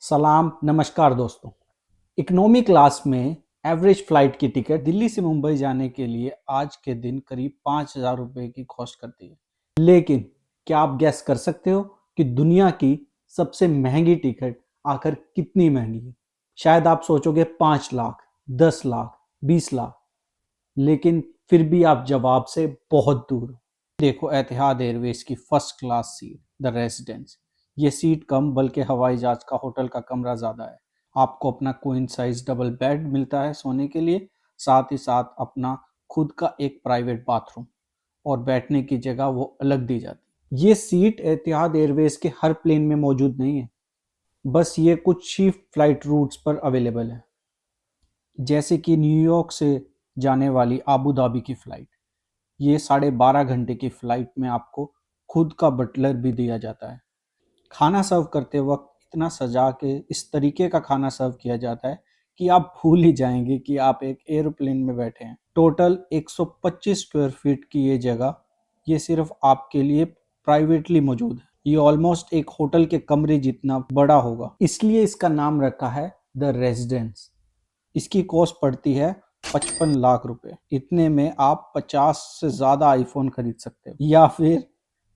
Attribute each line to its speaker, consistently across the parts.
Speaker 1: सलाम नमस्कार दोस्तों। इकोनॉमी क्लास में एवरेज फ्लाइट की टिकट दिल्ली से मुंबई जाने के लिए आज के दिन करीब 5,000 रुपये की कॉस्ट करती है। लेकिन क्या आप गैस कर सकते हो कि दुनिया की सबसे महंगी टिकट आखिर कितनी महंगी है? शायद आप सोचोगे 5 लाख, 10 लाख, 20 लाख, लेकिन फिर भी आप जवाब से बहुत दूर हो। देखो, एतिहाद एयरवेज की first class seat the residence. ये सीट कम बल्कि हवाई जहाज का होटल का कमरा ज़्यादा है। आपको अपना क्वीन साइज डबल बेड मिलता है सोने के लिए, साथ ही साथ अपना खुद का एक प्राइवेट बाथरूम और बैठने की जगह वो अलग दी जाती है। ये सीट एतिहाद एयरवेज के हर प्लेन में मौजूद नहीं है, बस ये कुछ ही फ्लाइट रूट्स पर अवेलेबल है, जैसे कि न्यूयॉर्क से जाने वाली आबू धाबी की फ़्लाइट। ये 12.5 घंटे की फ़्लाइट में आपको खुद का बटलर भी दिया जाता है। खाना सर्व करते वक्त इतना सजा के इस तरीके का खाना सर्व किया जाता है कि आप भूल ही जाएंगे कि आप एक एरोप्लेन में बैठे हैं। टोटल 125 स्क्वायर फीट की ये जगह, ये सिर्फ आपके लिए प्राइवेटली मौजूद है। ये ऑलमोस्ट एक होटल के कमरे जितना बड़ा होगा, इसलिए इसका नाम रखा है द रेजिडेंस। इसकी कॉस्ट पड़ती है 55 लाख रुपए। इतने में आप 50 से ज़्यादा आईफोन खरीद सकते हो, या फिर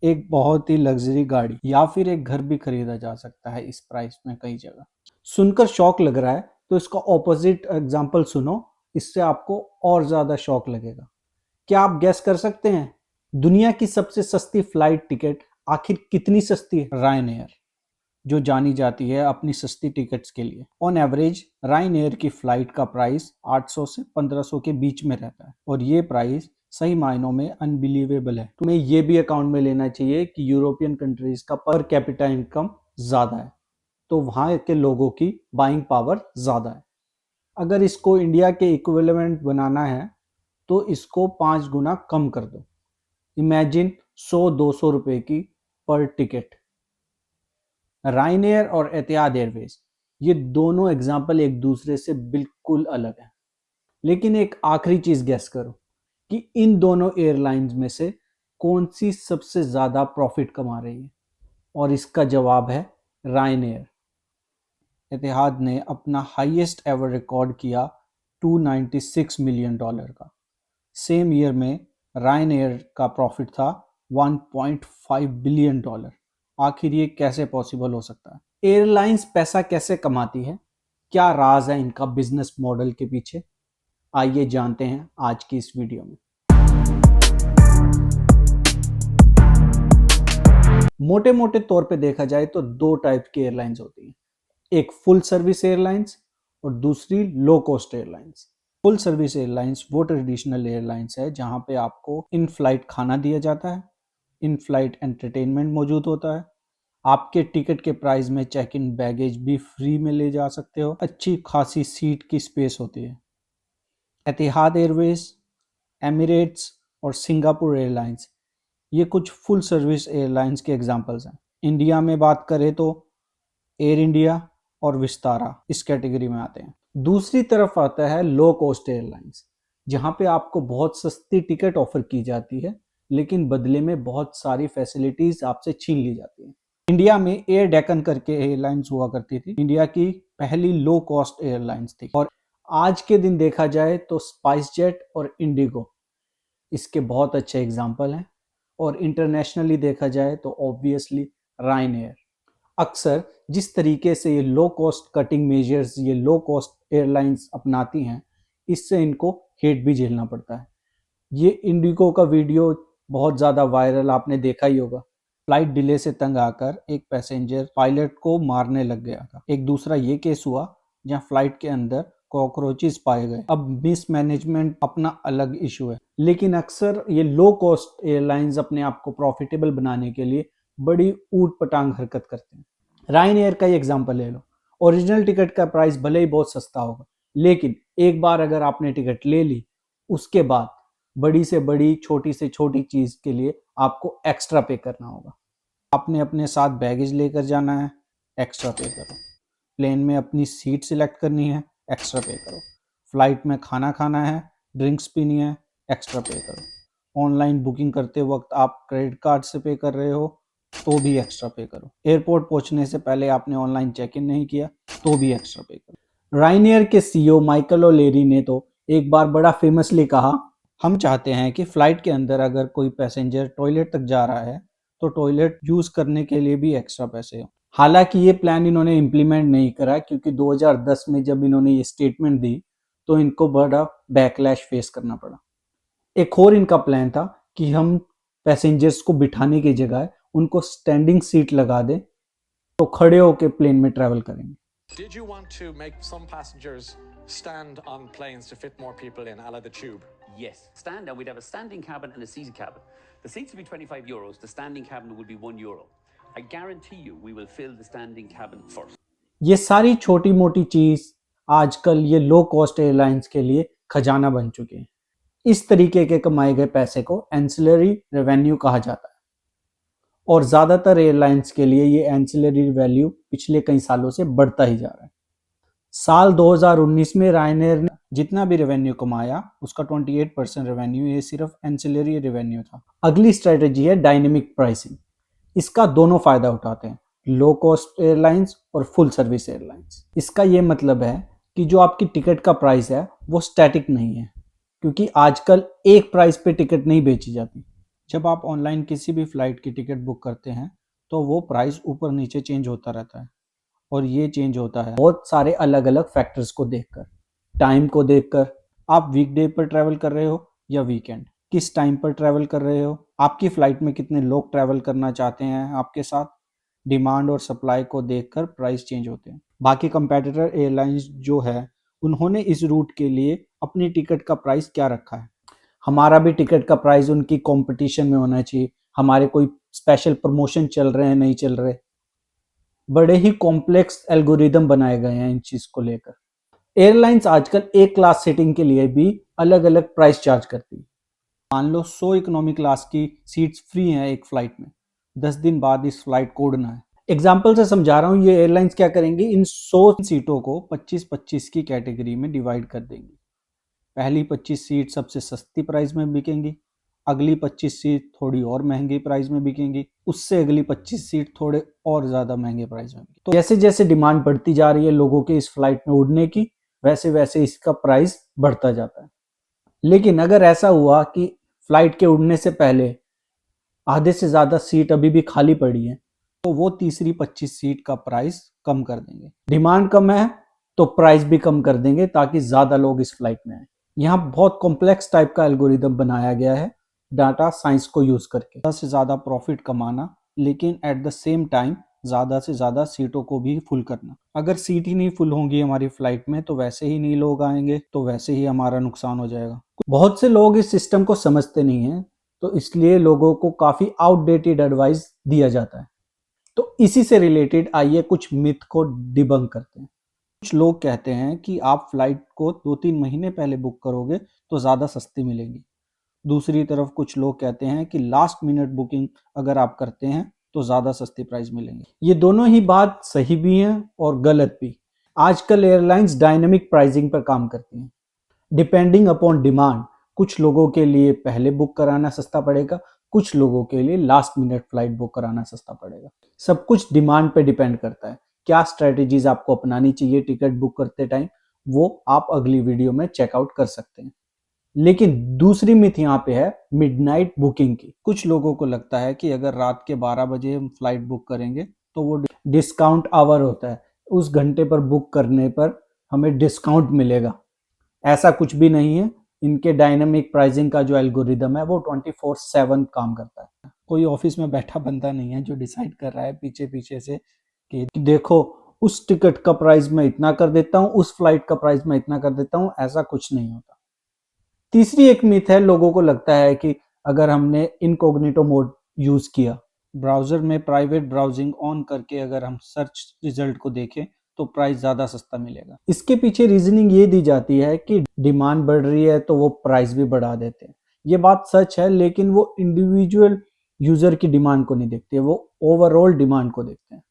Speaker 1: एक बहुत ही लग्जरी गाड़ी, या फिर एक घर भी खरीदा जा सकता है इस प्राइस में कई जगह। सुनकर शौक लग रहा है तो इसका ऑपोजिट एग्जांपल सुनो, इससे आपको और ज़्यादा शौक लगेगा। क्या आप गैस कर सकते हैं दुनिया की सबसे सस्ती फ्लाइट टिकट आखिर कितनी सस्ती है? रायन एयर, जो जानी जाती है अपनी सस्ती टिकट्स के लिए। ऑन एवरेज रायन एयर की फ़्लाइट का प्राइस 800 से 1500 के बीच में रहता है, और ये प्राइस सही मायनों में अनबिलीवेबल है। तुम्हें ये भी अकाउंट में लेना चाहिए कि यूरोपियन कंट्रीज का पर कैपिटा इनकम ज़्यादा है, तो वहाँ के लोगों की बाइंग पावर ज़्यादा है। अगर इसको इंडिया के इक्विवेलेंट बनाना है तो इसको 5 गुना कम कर दो। इमेजिन 100-200 रुपए की पर टिकट। रायनेयर और एतिहाद एयरवेज, ये दोनों एग्जाम्पल एक दूसरे से बिल्कुल अलग हैं। लेकिन एक आखिरी चीज गैस करो कि इन दोनों एयरलाइंस में से कौन सी सबसे ज्यादा प्रॉफिट कमा रही है? और इसका जवाब है रायनेयर। एतिहाद ने अपना हाईएस्ट एवर रिकॉर्ड किया $296 मिलियन का। सेम ईयर में रायनेयर का प्रॉफिट था $1.5 बिलियन। आखिर ये कैसे पॉसिबल हो सकता है? एयरलाइंस पैसा कैसे कमाती है? क्या राज है इनका बिजनेस मॉडल के पीछे? आइए जानते हैं आज की इस वीडियो में। मोटे मोटे तौर पे देखा जाए तो दो टाइप की एयरलाइंस होती हैं, एक फुल सर्विस एयरलाइंस और दूसरी low cost airlines. Full service airlines वो ट्रेडिशनल एयरलाइंस है जहां पे आपको इन फ्लाइट खाना दिया जाता है, इन फ्लाइट एंटरटेनमेंट मौजूद होता है, आपके टिकट के प्राइस में चेक इन बैगेज भी फ्री में ले जा सकते हो, अच्छी खासी सीट की स्पेस होती है। एतिहाद एयरवेज, एमिरेट्स और सिंगापुर एयरलाइंस, ये कुछ फुल सर्विस एयरलाइंस के एग्जांपल्स हैं। इंडिया में बात करें तो एयर इंडिया और विस्तारा इस कैटेगरी में आते हैं। दूसरी तरफ आता है लो कॉस्ट एयरलाइंस, जहां पे आपको बहुत सस्ती टिकट ऑफर की जाती है, लेकिन बदले में बहुत सारी फैसिलिटीज आपसे छीन ली जाती हैं। इंडिया में एयर डेक्कन करके एयरलाइंस हुआ करती थी, इंडिया की पहली लो कॉस्ट एयरलाइंस थी। और आज के दिन देखा जाए तो स्पाइस जेट और इंडिगो इसके बहुत अच्छे एग्जाम्पल हैं, और इंटरनेशनली देखा जाए तो ऑब्वियसली रायन एयर। अक्सर जिस तरीके से ये लो कॉस्ट कटिंग मेजर्स ये लो कॉस्ट एयरलाइंस अपनाती हैं, इससे इनको हेट भी झेलना पड़ता है। ये इंडिगो का वीडियो बहुत ज़्यादा वायरल आपने देखा ही होगा। फ्लाइट डिले से तंग आकर एक पैसेंजर पायलट को मारने लग गया था। एक दूसरा ये केस हुआ जहां फ्लाइट के अंदर कॉकरोचेस पाए गए। अब मिसमैनेजमेंट अपना अलग इशू है, लेकिन अक्सर ये लो कॉस्ट एयरलाइंस अपने आप को प्रॉफिटेबल बनाने के लिए बड़ी ऊट पटांग हरकत करते हैं। रायन एयर का ही एग्जाम्पल ले लो। ओरिजिनल टिकट का प्राइस भले ही बहुत सस्ता होगा, लेकिन एक बार अगर आपने टिकट ले ली, उसके बाद बड़ी से बड़ी छोटी से छोटी चीज के लिए आपको एक्स्ट्रा पे करना होगा। आपने अपने साथ बैगेज लेकर जाना है, एक्स्ट्रा पे करो। प्लेन में अपनी सीट सिलेक्ट करनी है, एक्स्ट्रा पे करो। फ्लाइट में खाना खाना है, ड्रिंक्स पीनी है, एक्स्ट्रा पे करो। ऑनलाइन बुकिंग करते वक्त आप क्रेडिट कार्ड से पे कर रहे हो, तो भी एक्स्ट्रा पे करो। एयरपोर्ट पहुंचने से पहले आपने ऑनलाइन चेक इन नहीं किया तो भी एक्स्ट्रा पे करो। रायनेयर के सीईओ माइकल ओलेरी ने तो एक बार बड़ा फेमसली कहा, हम चाहते हैं कि फ्लाइट के अंदर अगर कोई पैसेंजर टॉयलेट तक जा रहा है तो टॉयलेट यूज करने के लिए भी एक्स्ट्रा पैसे हो। हालांकि ये प्लान इन्होंने इम्प्लीमेंट नहीं करा क्योंकि 2010 में जब इन्होंने ये स्टेटमेंट दी तो इनको बड़ा बैकलैश फेस करना पड़ा। एक और इनका प्लान था कि हम पैसेंजर्स को बिठाने की जगह उनको स्टैंडिंग सीट लगा दें तो खड़े होकर प्लेन में ट्रैवल करेंगे।
Speaker 2: Did you want to make some passengers stand on planes to fit more people in, a la the tube?
Speaker 3: Yes, stand, and we'd have a standing cabin and a seated cabin. The seats would be 25 euros, the standing cabin would be €1. I guarantee you we will fill the standing cabin first.
Speaker 1: ये सारी छोटी मोटी चीज आजकल ये low cost airlines के लिए खजाना बन चुके हैं। इस तरीके के कमाए गए पैसे को एंसिलरी रेवेन्यू कहा जाता है और ज्यादातर एयरलाइंस के लिए ये एंसिलरी वैल्यू पिछले कई सालों से बढ़ता ही जा रहा है। साल 2019 में रायनेयर ने जितना भी रेवेन्यू कमाया उसका 28% रेवेन्यू ये सिर्फ एंसिलरी रेवेन्यू था। अगली स्ट्रेटेजी है डायनेमिक प्राइसिंग। इसका दोनों फायदा उठाते हैं, लो कॉस्ट एयरलाइंस और फुल सर्विस एयरलाइंस। इसका ये मतलब है कि जो आपकी टिकट का प्राइस है वो स्टैटिक नहीं है, क्योंकि आजकल एक प्राइस पे टिकट नहीं बेची जाती। जब आप ऑनलाइन किसी भी फ्लाइट की टिकट बुक करते हैं तो वो प्राइस ऊपर नीचे चेंज होता रहता है और ये चेंज होता है बहुत सारे अलग अलग फैक्टर्स को देखकर। टाइम को देखकर, आप वीकडे पर ट्रैवल कर रहे हो या वीकेंड, किस टाइम पर ट्रैवल कर रहे हो, आपकी फ्लाइट में कितने लोग ट्रैवल करना चाहते हैं आपके साथ, डिमांड और सप्लाई को देखकर प्राइस चेंज होते हैं। बाकी कंपेटिटर एयरलाइंस जो है उन्होंने इस रूट के लिए अपनी टिकट का प्राइस क्या रखा है। हमारा भी टिकट का प्राइस उनकी कंपटीशन में होना चाहिए, हमारे कोई स्पेशल प्रमोशन चल रहे हैं नहीं चल रहे। बड़े ही कॉम्प्लेक्स एल्गोरिदम बनाए गए हैं इन चीज को लेकर। एयरलाइंस आजकल एक क्लास सेटिंग के लिए भी अलग अलग प्राइस चार्ज करती है। मान लो 100 इकोनॉमी क्लास की सीट्स फ्री हैं एक फ्लाइट में, 10 दिन बाद इस फ्लाइट को उड़ना है। एग्जाम्पल से समझा रहा हूँ, ये एयरलाइंस क्या करेंगे, इन 100 सीटों को 25-25 की कैटेगरी में डिवाइड कर देंगी। पहली 25 सीट सबसे सस्ती प्राइस में बिकेंगी, अगली 25 सीट थोड़ी और महंगी प्राइस में बिकेंगी, उससे अगली 25 सीट थोड़े और ज़्यादा महंगे प्राइस में बिकेंगी। तो जैसे जैसे डिमांड बढ़ती जा रही है लोगों के इस फ्लाइट में उड़ने की, वैसे वैसे इसका प्राइस बढ़ता जाता है। लेकिन अगर ऐसा हुआ कि फ्लाइट के उड़ने से पहले आधे से ज़्यादा सीट अभी भी खाली पड़ी है तो वो तीसरी 25 सीट का प्राइस कम कर देंगे। डिमांड कम है तो प्राइस भी कम कर देंगे ताकि ज़्यादा लोग इस फ्लाइट में आए। यहाँ बहुत कॉम्प्लेक्स टाइप का एल्गोरिदम बनाया गया है डाटा साइंस को यूज करके, ज़्यादा से ज़्यादा प्रॉफिट कमाना, लेकिन एट द सेम टाइम ज़्यादा से ज़्यादा सीटों को भी फुल करना। अगर सीट ही नहीं फुल होंगी हमारी फ्लाइट में तो वैसे ही नहीं लोग आएंगे, तो वैसे ही हमारा नुकसान हो जाएगा। बहुत से लोग इस सिस्टम को समझते नहीं हैं, तो इसलिए लोगों को काफ़ी आउटडेटेड एडवाइस दिया जाता है। तो इसी से रिलेटेड आइए कुछ मिथ को डिबंक करते हैं। कुछ लोग कहते हैं कि आप फ्लाइट को 2-3 महीने पहले बुक करोगे तो ज़्यादा सस्ती मिलेगी। दूसरी तरफ कुछ लोग कहते हैं कि लास्ट मिनट बुकिंग अगर आप करते हैं तो ज़्यादा सस्ती प्राइस मिलेंगी। ये दोनों ही बात सही भी हैं और गलत भी। आजकल एयरलाइंस डायनेमिक प्राइसिंग पर काम करती हैं, डिपेंडिंग अपॉन डिमांड। कुछ लोगों के लिए पहले बुक कराना सस्ता पड़ेगा, कुछ लोगों के लिए लास्ट मिनट फ्लाइट बुक कराना सस्ता पड़ेगा। सब कुछ डिमांड पे डिपेंड करता है। क्या स्ट्रेटेजीज आपको अपनानी चाहिए टिकट बुक करते टाइम, वो आप अगली वीडियो में चेकआउट कर सकते हैं। लेकिन दूसरी मिथ यहाँ पे है मिडनाइट बुकिंग की। कुछ लोगों को लगता है कि अगर रात के 12 बजे हम फ्लाइट बुक करेंगे तो वो डिस्काउंट आवर होता है, उस घंटे पर बुक करने पर हमें डिस्काउंट मिलेगा। ऐसा कुछ भी नहीं है। इनके डायनामिक प्राइसिंग का जो एल्गोरिदम है वो 24/7 काम करता है। कोई ऑफिस में बैठा बंदा नहीं है जो डिसाइड कर रहा है पीछे पीछे से कि देखो उस टिकट का प्राइस मैं इतना कर देता हूँ, उस फ्लाइट का प्राइस मैं इतना कर देता हूँ। ऐसा कुछ नहीं होता। तीसरी एक मिथ है, लोगों को लगता है कि अगर हमने इनकॉग्निटो मोड यूज किया, ब्राउजर में प्राइवेट ब्राउजिंग ऑन करके अगर हम सर्च रिजल्ट को देखें तो प्राइस ज़्यादा सस्ता मिलेगा। इसके पीछे रीजनिंग ये दी जाती है कि डिमांड बढ़ रही है तो वो प्राइस भी बढ़ा देते हैं। ये बात सच है, लेकिन वो इंडिविजुअल यूजर की डिमांड को नहीं देखते, वो ओवरऑल डिमांड को देखते हैं।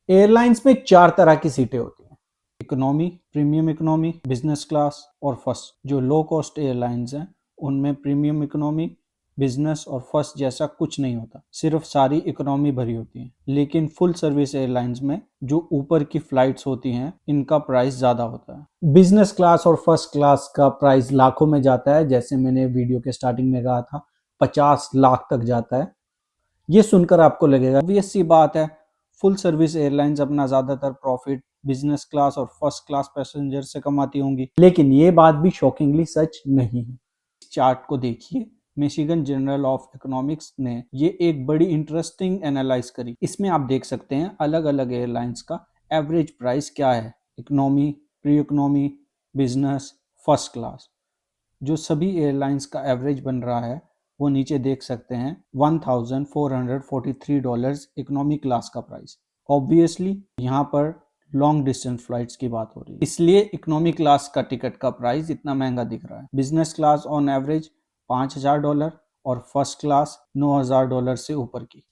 Speaker 1: एयरलाइंस में 4 तरह की सीटें होती हैं, economy, premium economy, business class और फर्स्ट। जो लो कॉस्ट एयरलाइंस हैं उनमें प्रीमियम इकोनॉमी बिजनेस और फर्स्ट जैसा कुछ नहीं होता, सिर्फ सारी इकोनॉमी भरी होती है। लेकिन फुल सर्विस एयरलाइंस में जो ऊपर की फ्लाइट्स होती हैं इनका प्राइस ज्यादा होता है। बिजनेस क्लास और फर्स्ट क्लास का प्राइस लाखों में जाता है, जैसे मैंने वीडियो के स्टार्टिंग में कहा था 50 लाख तक जाता है। ये सुनकर आपको लगेगा ऑब्वियस सी बात है, फुल सर्विस एयरलाइंस अपना ज्यादातर प्रॉफिट बिजनेस क्लास और फर्स्ट क्लास पैसेंजर से कमाती होंगी, लेकिन ये बात भी शॉकिंगली सच नहीं है। इस चार्ट को देखिए, मिशिगन जर्नल ऑफ इकोनॉमिक्स ने ये एक बड़ी इंटरेस्टिंग एनालाइज करी। इसमें आप देख सकते हैं अलग अलग एयरलाइंस का एवरेज प्राइस क्या है, economy, pre economy, business, first class. जो सभी एयरलाइंस का एवरेज बन रहा है वो नीचे देख सकते हैं, $1,443 इकोनॉमी क्लास का प्राइस। ऑब्वियसली यहाँ पर लॉन्ग डिस्टेंस फ्लाइट्स की बात हो रही है, इसलिए इकोनॉमी क्लास का टिकट का प्राइस इतना महंगा दिख रहा है। बिजनेस क्लास ऑन एवरेज $5,000 और फर्स्ट क्लास $9,000 से ऊपर की।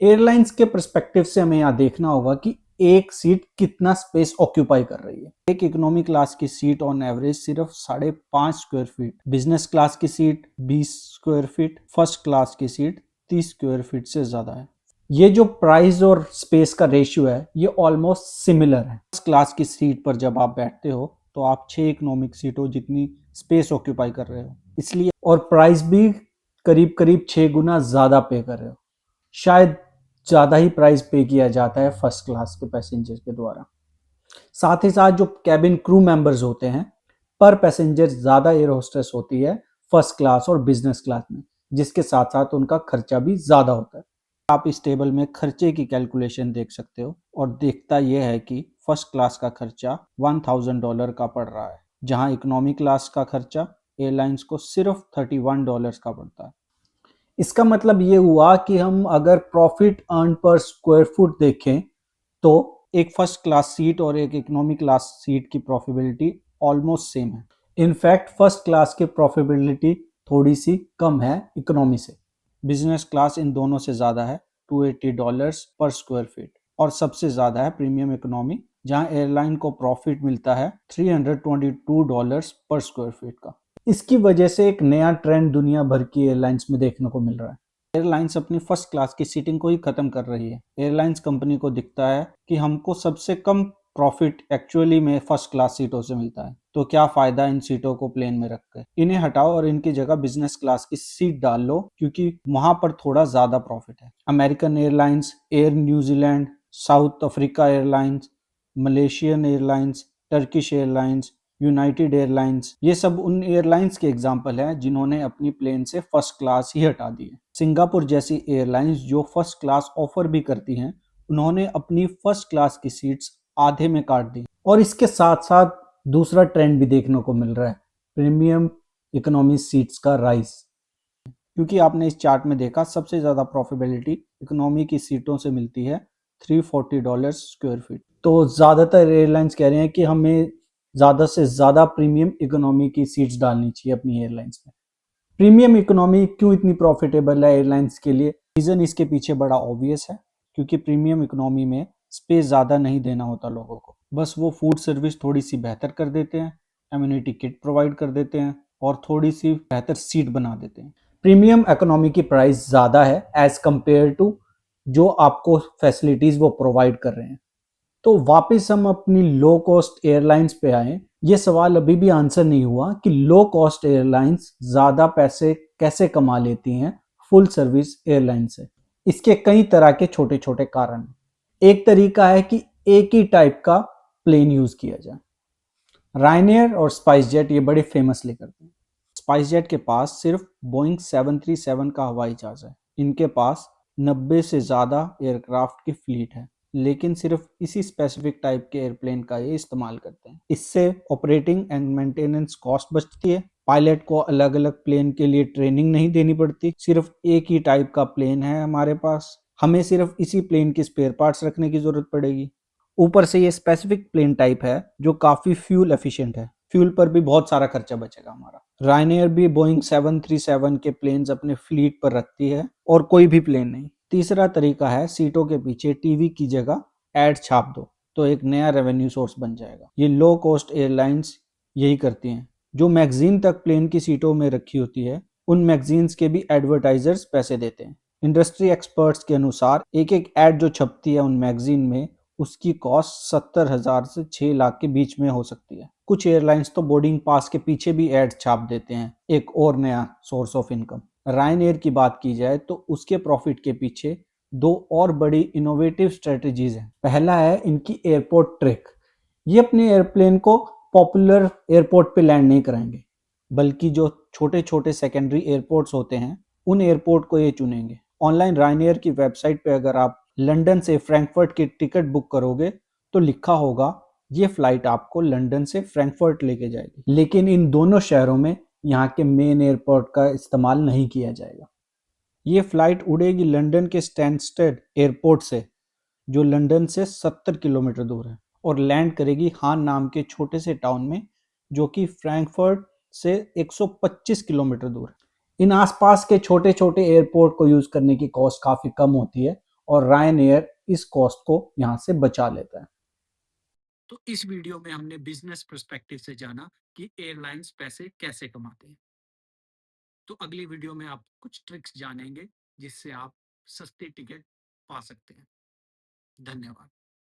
Speaker 1: एयरलाइंस के पर्सपेक्टिव से हमें यहाँ देखना होगा कि एक सीट कितना स्पेस ऑक्यूपाई कर रही है। एक इकोनॉमी क्लास की सीट ऑन एवरेज सिर्फ 5.5 स्क्वायर फीट, बिजनेस क्लास की seat 20 square feet, first class की सीट 30 स्क्वायर फीट से ज्यादा है। ये जो प्राइस और स्पेस का रेशियो है ये ऑलमोस्ट सिमिलर है। फर्स्ट क्लास की सीट पर जब आप बैठते हो तो आप 6 इकोनॉमिक सीटों जितनी स्पेस ऑक्यूपाई कर रहे हो, इसलिए और प्राइस भी करीब करीब 6 गुना ज्यादा पे कर रहे हो। शायद ज्यादा ही प्राइस पे किया जाता है फर्स्ट क्लास के पैसेंजर के द्वारा। साथ ही साथ जो कैबिन क्रू मेंबर्स होते हैं, पर पैसेंजर ज्यादा एयर होस्टेस होती है फर्स्ट क्लास और बिजनेस क्लास में, जिसके साथ साथ उनका खर्चा भी ज्यादा होता है। आप इस टेबल में खर्चे की कैलकुलेशन देख सकते हो और देखता यह है कि फर्स्ट क्लास का खर्चा $1,000 का पड़ रहा है, जहां इकोनॉमी क्लास का खर्चा एयरलाइंस को सिर्फ $31 का पड़ता है। इसका मतलब ये हुआ कि हम अगर प्रॉफिट अर्न पर स्क्वायर फुट देखें तो एक फर्स्ट क्लास सीट और एक इकोनॉमी क्लास सीट की प्रॉफिटेबिलिटी ऑलमोस्ट सेम है। इनफैक्ट फर्स्ट क्लास की प्रॉफिटेबिलिटी थोड़ी सी कम है इकोनॉमी से। बिजनेस क्लास इन दोनों से ज्यादा है, $280 पर स्क्वायर फीट, और सबसे ज्यादा है प्रीमियम इकोनॉमी, जहां एयरलाइन को प्रॉफिट मिलता है $322 पर स्क्वायर फीट का। इसकी वजह से एक नया ट्रेंड दुनिया भर की एयरलाइंस में देखने को मिल रहा है। एयरलाइंस अपनी फर्स्ट क्लास की सीटिंग को ही खत्म कर रही है। एयरलाइंस कंपनी को दिखता है कि हमको सबसे कम प्रॉफिट एक्चुअली में फर्स्ट क्लास सीटों से मिलता है, तो क्या फायदा इन सीटों को प्लेन में रखकर, इन्हें हटाओ और इनकी जगह बिजनेस क्लास की सीट डाल लो, क्योंकि वहां पर थोड़ा ज्यादा प्रॉफिट है। American airlines, air New Zealand, south Africa airlines, Malaysian airlines, Turkish airlines, United airlines, ये सब उन एयरलाइंस के एग्जाम्पल हैं जिन्होंने अपनी प्लेन से फर्स्ट क्लास ही हटा दी है। सिंगापुर जैसी एयरलाइंस जो फर्स्ट क्लास ऑफर भी करती हैं, उन्होंने अपनी फर्स्ट क्लास की सीट्स आधे में काट दी। और इसके साथ साथ दूसरा ट्रेंड भी देखने को मिल रहा है, प्रीमियम इकोनॉमी सीट्स का राइज। क्योंकि आपने इस चार्ट में देखा सबसे ज्यादा प्रॉफिटेबिलिटी इकोनॉमी की सीटों से मिलती है, $340 स्क्वायर फीट। तो ज्यादातर एयरलाइंस कह रहे हैं कि हमें ज्यादा से ज्यादा प्रीमियम इकोनॉमी की सीट्स डालनी चाहिए अपनी एयरलाइंस में। प्रीमियम इकोनॉमी क्यों इतनी प्रॉफिटेबल है एयरलाइंस के लिए? रीजन इसके पीछे बड़ा ऑब्वियस है, क्योंकि प्रीमियम इकोनॉमी में स्पेस ज्यादा नहीं देना होता लोगों को, बस वो फूड सर्विस थोड़ी सी बेहतर कर देते हैं, इम्यूनिटी किट प्रोवाइड कर देते हैं और थोड़ी सी बेहतर सीट बना देते हैं। प्रीमियम इकोनॉमी की प्राइस ज्यादा है एज कंपेयर टू जो आपको फैसिलिटीज वो प्रोवाइड कर रहे हैं। तो वापस हम अपनी लो कॉस्ट एयरलाइंस पे आए। ये सवाल अभी भी आंसर नहीं हुआ कि लो कॉस्ट एयरलाइंस ज्यादा पैसे कैसे कमा लेती हैं फुल सर्विस एयरलाइन से। इसके कई तरह के छोटे छोटे कारण। एक तरीका है कि एक ही टाइप का प्लेन यूज किया जाए। रायनेयर और स्पाइस जेट ये बड़े फेमसली करते हैं। स्पाइस जेट के पास सिर्फ बोइंग 737 का हवाई जहाज है। इनके पास 90 से ज्यादा एयरक्राफ्ट की फ्लीट है, लेकिन सिर्फ इसी स्पेसिफिक टाइप के एयरप्लेन का ये इस्तेमाल करते हैं। इससे ऑपरेटिंग एंड मेंटेनेंस कॉस्ट बचती है, पायलट को अलग अलग प्लेन के लिए ट्रेनिंग नहीं देनी पड़ती, सिर्फ एक ही टाइप का प्लेन है हमारे पास, हमें सिर्फ इसी प्लेन के स्पेयर पार्ट्स रखने की जरूरत पड़ेगी। ऊपर से ये स्पेसिफिक प्लेन टाइप है जो काफी फ्यूल एफिशिएंट है, फ्यूल पर भी बहुत सारा खर्चा बचेगा हमारा। रायनेयर भी बोइंग 737 के प्लेन्स अपने फ्लीट पर रखती है और कोई भी प्लेन नहीं। तीसरा तरीका है सीटों के पीछे टीवी की जगह एड छाप दो, तो एक नया रेवेन्यू सोर्स बन जाएगा। ये लो कॉस्ट एयरलाइंस यही करती हैं। जो मैगजीन तक प्लेन की सीटों में रखी होती है उन मैगजीन्स के भी एडवर्टाइजर्स पैसे देते हैं। इंडस्ट्री एक्सपर्ट्स के अनुसार एक एक ऐड जो छपती है उन मैगजीन में, उसकी कॉस्ट 70,000 से 6 लाख के बीच में हो सकती है। कुछ एयरलाइंस तो बोर्डिंग पास के पीछे भी एड छाप देते हैं, एक और नया source of income. Ryan air की बात की जाए तो उसके प्रॉफिट के पीछे दो और बड़ी इनोवेटिव स्ट्रेटजीज हैं। पहला है इनकी एयरपोर्ट ट्रिक। ये अपने एयरप्लेन को पॉपुलर एयरपोर्ट पे लैंड नहीं कराएंगे, बल्कि जो छोटे छोटे सेकेंडरी एयरपोर्ट्स होते हैं उन एयरपोर्ट को ये चुनेंगे। ऑनलाइन रायनेयर की वेबसाइट पे अगर आप लंदन से फ्रैंकफर्ट की टिकट बुक करोगे तो लिखा होगा ये फ्लाइट आपको लंदन से फ्रैंकफर्ट लेके जाएगी, लेकिन इन दोनों शहरों में यहाँ के मेन एयरपोर्ट का इस्तेमाल नहीं किया जाएगा। ये फ्लाइट उड़ेगी लंदन के स्टैनस्टेड एयरपोर्ट से, जो लंदन से 70 किलोमीटर दूर है, और लैंड करेगी हान नाम के छोटे से टाउन में, जो कि फ्रैंकफर्ट से 125 किलोमीटर दूर है। इन आसपास के छोटे छोटे एयरपोर्ट को यूज करने की कॉस्ट काफी कम होती है और रायन एयर इस कॉस्ट को यहाँ से बचा लेता है। तो इस वीडियो में हमने बिजनेस पर्सपेक्टिव से जाना कि एयरलाइंस पैसे कैसे कमाते हैं। तो अगली वीडियो में आप कुछ ट्रिक्स जानेंगे जिससे आप सस्ती टिकट पा सकते हैं। धन्यवाद।